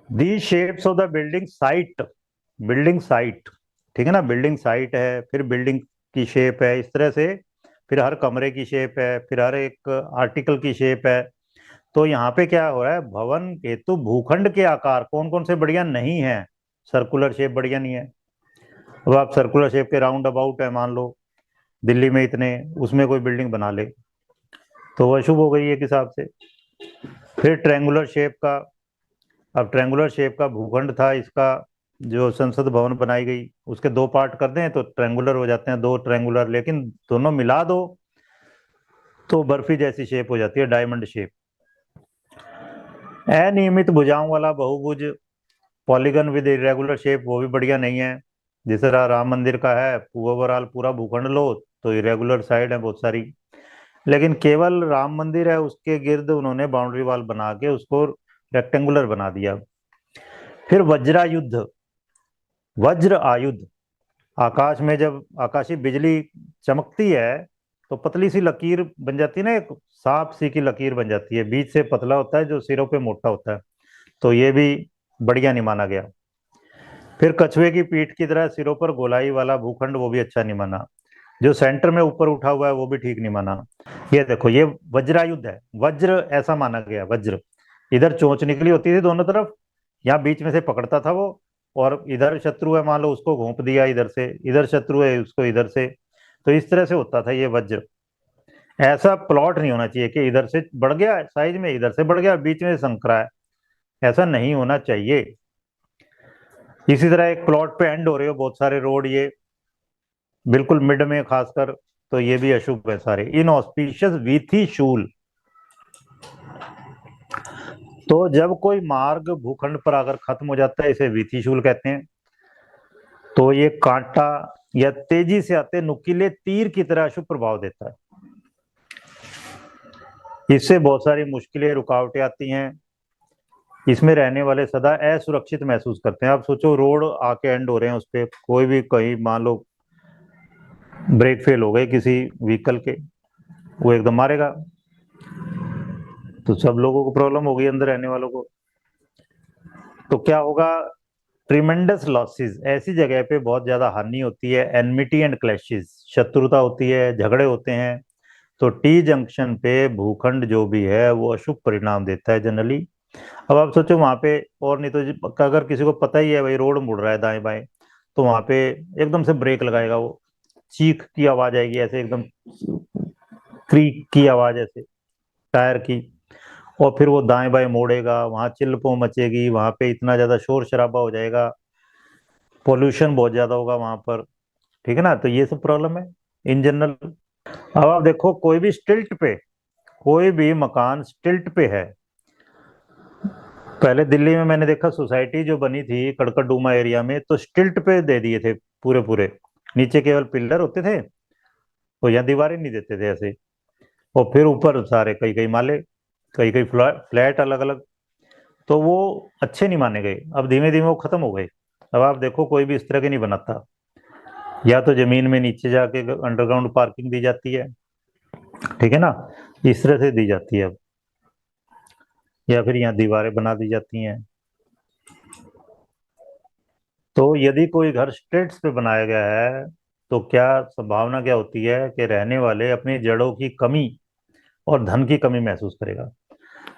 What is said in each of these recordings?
The shapes of the building site, building site, ठीक है ना, बिल्डिंग साइट है, फिर बिल्डिंग की शेप है इस तरह से, फिर हर कमरे की शेप है, फिर हर एक आर्टिकल की शेप है। तो यहाँ पे क्या हो रहा है, भवन हेतु भूखंड के आकार कौन कौन से बढ़िया नहीं है, सर्कुलर शेप बढ़िया नहीं है। अब आप सर्कुलर शेप के राउंड अबाउट है मान लो, दिल्ली में इतने, उसमें कोई बिल्डिंग बना ले तो वो अशुभ हो गई एक हिसाब से। फिर ट्रेंगुलर शेप का, अब ट्रेंगुलर शेप का भूखंड था इसका, जो संसद भवन बनाई गई उसके दो पार्ट कर दें तो ट्रेंगुलर हो जाते हैं, दो ट्रेंगुलर, लेकिन दोनों मिला दो तो बर्फी जैसी शेप हो जाती है, डायमंड शेप। अनियमित भुजाओं वाला बहुभुज, पॉलीगन विद इरेगुलर शेप, वो भी बढ़िया नहीं है। जिस तरह राम मंदिर का है, ओवरऑल पूरा भूखंड लो तो इरेगुलर साइड है बहुत सारी, लेकिन केवल राम मंदिर है उसके गिर्द उन्होंने बाउंड्री वॉल बना के उसको रेक्टेंगुलर बना दिया। फिर वज्रायुद्ध, वज्र आयुध, आकाश में जब आकाशीय बिजली चमकती है तो पतली सी लकीर बन जाती है ना, एक सांप सी की लकीर बन जाती है, बीच से पतला होता है जो सिरों पे मोटा होता है, तो ये भी बढ़िया नहीं माना गया। फिर कछुए की पीठ की तरह सिरों पर गोलाई वाला भूखंड, वो भी अच्छा नहीं माना। जो सेंटर में ऊपर उठा हुआ है वो भी ठीक नहीं माना। ये देखो ये वज्रायुद्ध है, वज्र ऐसा माना गया, वज्र, इधर चोंच निकली होती थी दोनों तरफ, यहाँ बीच में से पकड़ता था वो, और इधर शत्रु है मान लो उसको घोंप दिया इधर से, इधर शत्रु है उसको इधर से, तो इस तरह से होता था ये वज्र। ऐसा प्लॉट नहीं होना चाहिए कि इधर से बढ़ गया साइज में, इधर से बढ़ गया, बीच में संकरा है, ऐसा नहीं होना चाहिए। इसी तरह एक प्लॉट पे एंड हो रहे हो बहुत सारे रोड, ये बिल्कुल मिड में खासकर, तो ये भी अशुभ है सारे। इनऑस्पिशियस वीथी शूल, तो जब कोई मार्ग भूखंड पर अगर खत्म हो जाता है इसे वीथी शूल कहते हैं। तो ये कांटा या तेजी से आते नुकीले तीर की तरह अशुभ प्रभाव देता है, इससे बहुत सारी मुश्किलें रुकावटें आती हैं, इसमें रहने वाले सदा असुरक्षित महसूस करते हैं। आप सोचो रोड आके एंड हो रहे हैं उस पर, कोई भी कहीं मान लो ब्रेक फेल हो गए किसी व्हीकल के, वो एकदम मारेगा, तो सब लोगों को प्रॉब्लम होगी अंदर रहने वालों को। तो क्या होगा, ट्रिमेंडस लॉसेस, ऐसी जगह पे बहुत ज्यादा हानि होती है। एनमिटी एंड क्लैशेस, शत्रुता होती है, झगड़े होते हैं। तो टी जंक्शन पे भूखंड जो भी है वो अशुभ परिणाम देता है जनरली। अब आप सोचो वहां पे, और नहीं तो अगर किसी को पता ही है भाई रोड मुड़ रहा है दाएं बाएं, तो वहां पे एकदम से ब्रेक लगाएगा वो, चीख की आवाज आएगी ऐसे एकदम, क्रीक की आवाज ऐसे टायर की, और फिर वो दाएं बाएं मोड़ेगा, वहां चिल्लपो मचेगी, वहां पे इतना ज्यादा शोर शराबा हो जाएगा, पोल्यूशन बहुत ज्यादा होगा वहां पर, ठीक है ना, तो ये सब प्रॉब्लम है इन जनरल। अब आप देखो कोई भी स्टिल्ट पे, कोई भी मकान स्टिल्ट पे है, पहले दिल्ली में मैंने देखा सोसाइटी जो बनी थी कड़कड़डूमा एरिया में, तो स्टिल्ट पे दे दिए थे पूरे पूरे, नीचे केवल पिलर होते थे, तो यहाँ दीवारें नहीं देते थे ऐसे, और फिर ऊपर सारे कई कई माले, कई कई फ्लैट अलग अलग, तो वो अच्छे नहीं माने गए। अब धीमे धीमे वो खत्म हो गए। अब आप देखो कोई भी इस तरह के नहीं बनाता, या तो जमीन में नीचे जाके अंडरग्राउंड पार्किंग दी जाती है, ठीक है ना, इस तरह से दी जाती है अब, या फिर यहाँ दीवारें बना दी जाती हैं। तो यदि कोई घर स्टेट्स पे बनाया गया है तो क्या संभावना क्या होती है कि रहने वाले अपनी जड़ों की कमी और धन की कमी महसूस करेगा।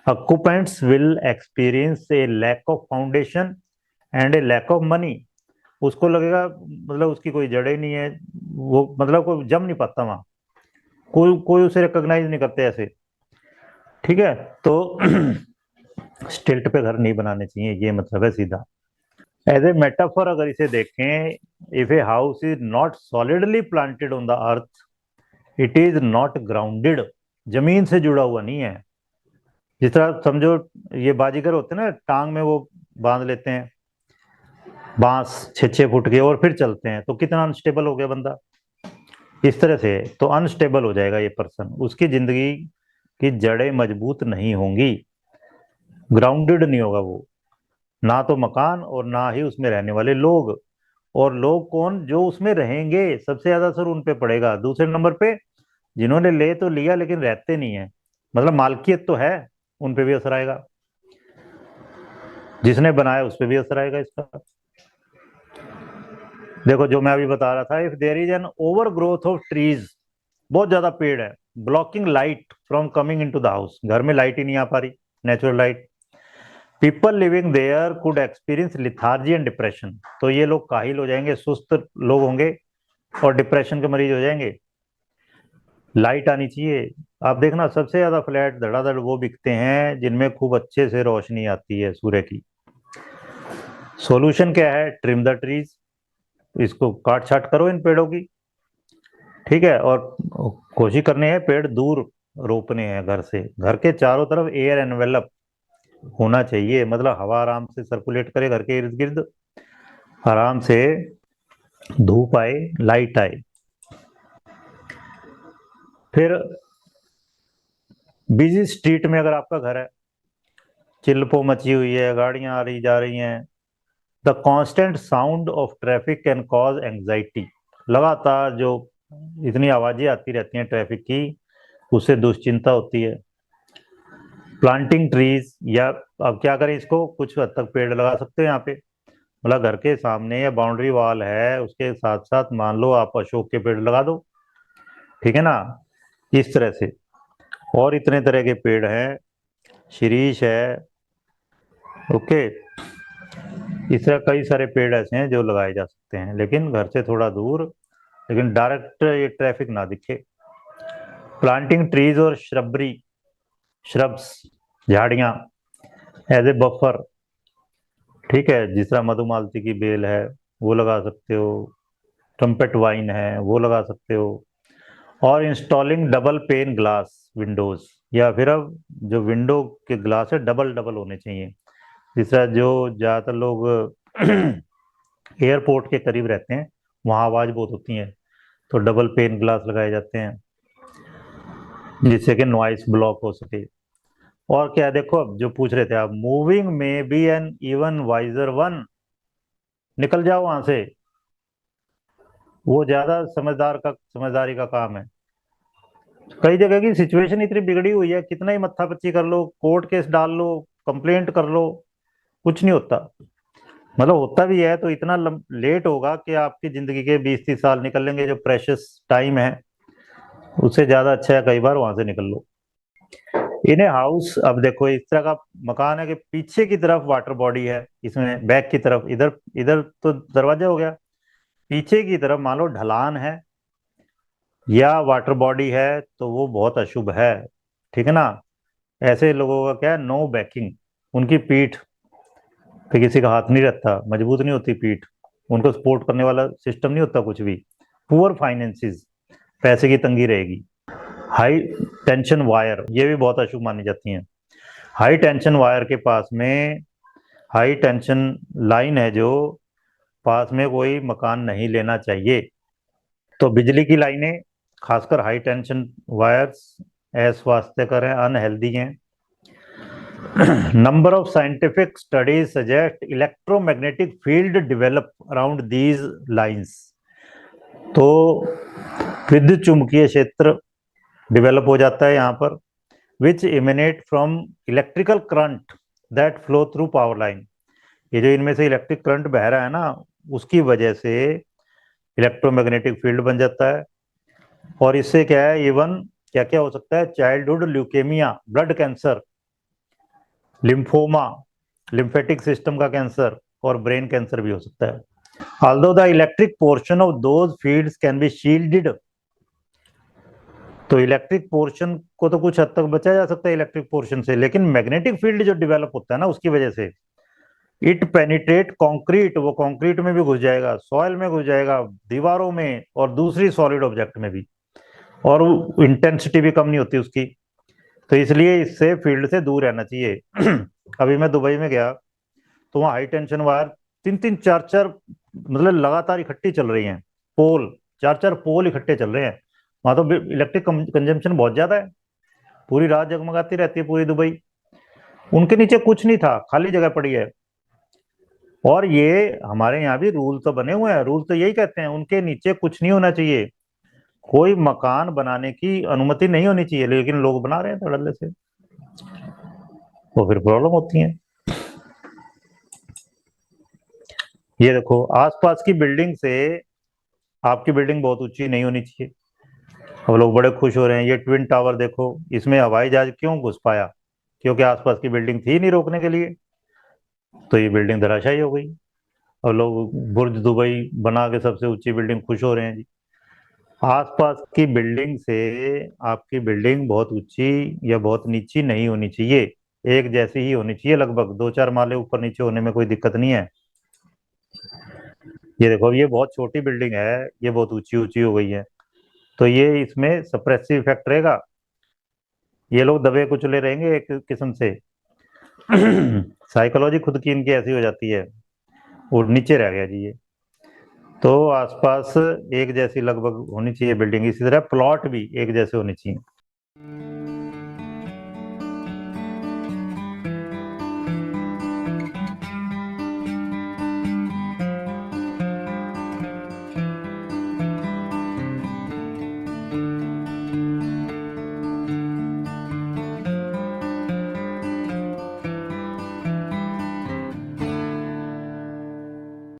Occupants will experience a lack of foundation and a lack of money, उसको लगेगा मतलब उसकी कोई जड़ें नहीं है, वो मतलब कोई जम नहीं पाता वहां, कोई कोई उसे रिकॉग्नाइज नहीं करते ऐसे, ठीक है। तो स्टिल्ट पे घर नहीं बनाने चाहिए, ये मतलब है सीधा। एज ए मेटाफर अगर इसे देखें, if a house is not solidly planted on the earth, it is not grounded, जमीन से जुड़ा हुआ नहीं है। जिस तरह समझो ये बाजीगर होते हैं ना, टांग में वो बांध लेते हैं बांस 6-6 फुट के और फिर चलते हैं, तो कितना अनस्टेबल हो गया बंदा, इस तरह से तो अनस्टेबल हो जाएगा ये पर्सन, उसकी जिंदगी की जड़ें मजबूत नहीं होंगी, ग्राउंडेड नहीं होगा वो, ना तो मकान और ना ही उसमें रहने वाले लोग। और लोग कौन जो उसमें रहेंगे, सबसे ज्यादा असर उन पे पड़ेगा। दूसरे नंबर पे जिन्होंने ले तो लिया लेकिन रहते नहीं है, मतलब मालकियत तो है, उन पे भी असर आएगा। जिसने बनाया उस पर भी असर आएगा इसका। देखो जो मैं अभी बता रहा था, if there is an over growth of trees, बहुत ज्यादा पेड़ है, blocking light from coming into the house, घर में लाइट ही नहीं आ पा रही, natural light, people living there could experience lethargy and depression, तो ये लोग काहिल हो जाएंगे, सुस्त लोग होंगे और डिप्रेशन के मरीज हो जाएंगे। लाइट आनी चाहिए। आप देखना सबसे ज्यादा फ्लैट धड़ाधड़ वो बिकते हैं जिनमें खूब अच्छे से रोशनी आती है सूर्य की। सॉल्यूशन क्या है? ट्रिम द ट्रीज, इसको काट छाट करो इन पेड़ों की, ठीक है। और कोशिश करनी है पेड़ दूर रोपने हैं घर से, घर के चारों तरफ एयर एनवेलप होना चाहिए, मतलब हवा आराम से सर्कुलेट करे घर के इर्द गिर्द, आराम से धूप आए, लाइट आए। फिर बिजी स्ट्रीट में अगर आपका घर है, चिल्पो मची हुई है, गाड़ियां आ रही जा रही हैं, the constant sound of traffic can cause anxiety, लगातार जो इतनी आवाजें आती रहती हैं ट्रैफिक की, उससे दुश्चिंता होती है। प्लांटिंग ट्रीज, या अब क्या करें, इसको कुछ हद तक पेड़ लगा सकते हैं यहाँ पे, मतलब घर के सामने या बाउंड्री वॉल है उसके साथ साथ मान लो आप अशोक के पेड़ लगा दो, ठीक है ना, इस तरह से। और इतने तरह के पेड़ हैं, शीरीष है, ओके, इस तरह कई सारे पेड़ ऐसे हैं जो लगाए जा सकते हैं, लेकिन घर से थोड़ा दूर, लेकिन डायरेक्ट ये ट्रैफिक ना दिखे। प्लांटिंग ट्रीज और श्रबरी, श्रब्स, झाड़ियां, एज ए बफर, ठीक है, जिस तरह मधुमालती की बेल है वो लगा सकते हो, ट्रम्पेट वाइन है वो लगा सकते हो। और installing double pane glass windows, या फिर अब जो विंडो के ग्लास है डबल डबल होने चाहिए, जिस तरह जो ज्यादातर लोग एयरपोर्ट के करीब रहते हैं वहाँ आवाज बहुत होती है, तो डबल पेन ग्लास लगाए जाते हैं जिससे कि नॉइस ब्लॉक हो सके। और क्या है, देखो अब जो पूछ रहे थे आप, मूविंग में be an even wiser one, निकल जाओ वहां से, वो ज्यादा समझदारी का काम है। कई जगह की सिचुएशन इतनी बिगड़ी हुई है, कितना ही मत्थापच्ची कर लो, कोर्ट केस डाल लो, कंप्लेंट कर लो, कुछ नहीं होता। मतलब होता भी है तो इतना लेट होगा कि आपकी जिंदगी के 20-30 साल निकल लेंगे, जो प्रेशियस टाइम है उससे ज्यादा अच्छा है कई बार वहां से निकल लो। इन ए हाउस, अब देखो इस तरह का मकान है कि पीछे की तरफ वाटर बॉडी है, इसमें बैक की तरफ, इधर इधर तो दरवाजा हो गया, पीछे की तरफ मान लो ढलान है या वाटर बॉडी है तो वो बहुत अशुभ है, ठीक है ना। ऐसे लोगों का क्या है, नो बैकिंग, उनकी पीठ पे किसी का हाथ नहीं रहता, मजबूत नहीं होती पीठ, उनको सपोर्ट करने वाला सिस्टम नहीं होता कुछ भी, पुअर फाइनेंसिस, पैसे की तंगी रहेगी। हाई टेंशन वायर, ये भी बहुत अशुभ मानी जाती हैं। हाई टेंशन वायर के पास में, हाई टेंशन लाइन है जो पास में कोई मकान नहीं लेना चाहिए। तो बिजली की लाइनें, खासकर हाई टेंशन वायर्स, अस्वास्थ्यकर हैं, अनहेल्दी हैं। Number of scientific studies suggest electromagnetic field develop around these lines, तो विद्युत चुंबकीय क्षेत्र डेवलप हो जाता है यहाँ पर, which eminate from electrical current that flow through power line, ये जो इनमें से इलेक्ट्रिक करंट बह रहा है ना, उसकी वजह से इलेक्ट्रोमैग्नेटिक फील्ड बन जाता है। और इससे क्या है, इवन क्या क्या हो सकता है, childhood leukaemia, blood cancer, lymphoma, lymphatic system का कैंसर, और ब्रेन कैंसर भी हो सकता है। Although the electric portion of those fields can be shielded, तो इलेक्ट्रिक पोर्शन को तो कुछ हद तक बचाया जा सकता है इलेक्ट्रिक पोर्शन से, लेकिन मैग्नेटिक फील्ड जो डेवलप होता है ना उसकी वजह से, इट पेनिट्रेट कंक्रीट, वो कंक्रीट में भी घुस जाएगा, सॉइल में घुस जाएगा, दीवारों में, और दूसरी सॉलिड ऑब्जेक्ट में भी, और इंटेंसिटी भी कम नहीं होती उसकी, तो इसलिए इससे फील्ड से दूर रहना चाहिए। अभी मैं दुबई में गया तो वहाँ हाई टेंशन वायर 3-3 4-4 मतलब लगातार इकट्ठी चल रही हैं, पोल, 4-4 पोल इकट्ठे चल रहे हैं, वहां तो इलेक्ट्रिक कंजम्पशन बहुत ज्यादा है, पूरी रात जगमगाती रहती है पूरी दुबई। उनके नीचे कुछ नहीं था, खाली जगह पड़ी है। और ये हमारे यहाँ भी रूल तो बने हुए हैं, रूल तो यही कहते हैं उनके नीचे कुछ नहीं होना चाहिए, कोई मकान बनाने की अनुमति नहीं होनी चाहिए, लेकिन लोग बना रहे हैं धड़ल्ले से, तो फिर प्रॉब्लम होती है। ये देखो आसपास की बिल्डिंग से आपकी बिल्डिंग बहुत ऊंची नहीं होनी चाहिए। अब लोग बड़े खुश हो रहे हैं, ये ट्विन टावर देखो, इसमें हवाई जहाज क्यों घुस पाया? क्योंकि आसपास की बिल्डिंग थी नहीं रोकने के लिए, तो ये बिल्डिंग धराशायी हो गई। और लोग बुर्ज दुबई बना के सबसे ऊंची बिल्डिंग खुश हो रहे हैं जी। आसपास की बिल्डिंग से आपकी बिल्डिंग बहुत ऊंची या बहुत नीची नहीं होनी चाहिए, एक जैसी ही होनी चाहिए, लगभग 2-4 माले ऊपर नीचे होने में कोई दिक्कत नहीं है। ये देखो ये बहुत छोटी बिल्डिंग है, ये बहुत ऊंची ऊंची हो गई है, तो ये इसमें सप्रेसिव इफेक्ट रहेगा। ये लोग दबे कुचले रहेंगे एक किस्म से। साइकोलॉजी खुद की इनकी ऐसी हो जाती है। और नीचे रह गया जी ये। तो आसपास एक जैसी लगभग होनी चाहिए बिल्डिंग, इसी तरह प्लॉट भी एक जैसे होने चाहिए।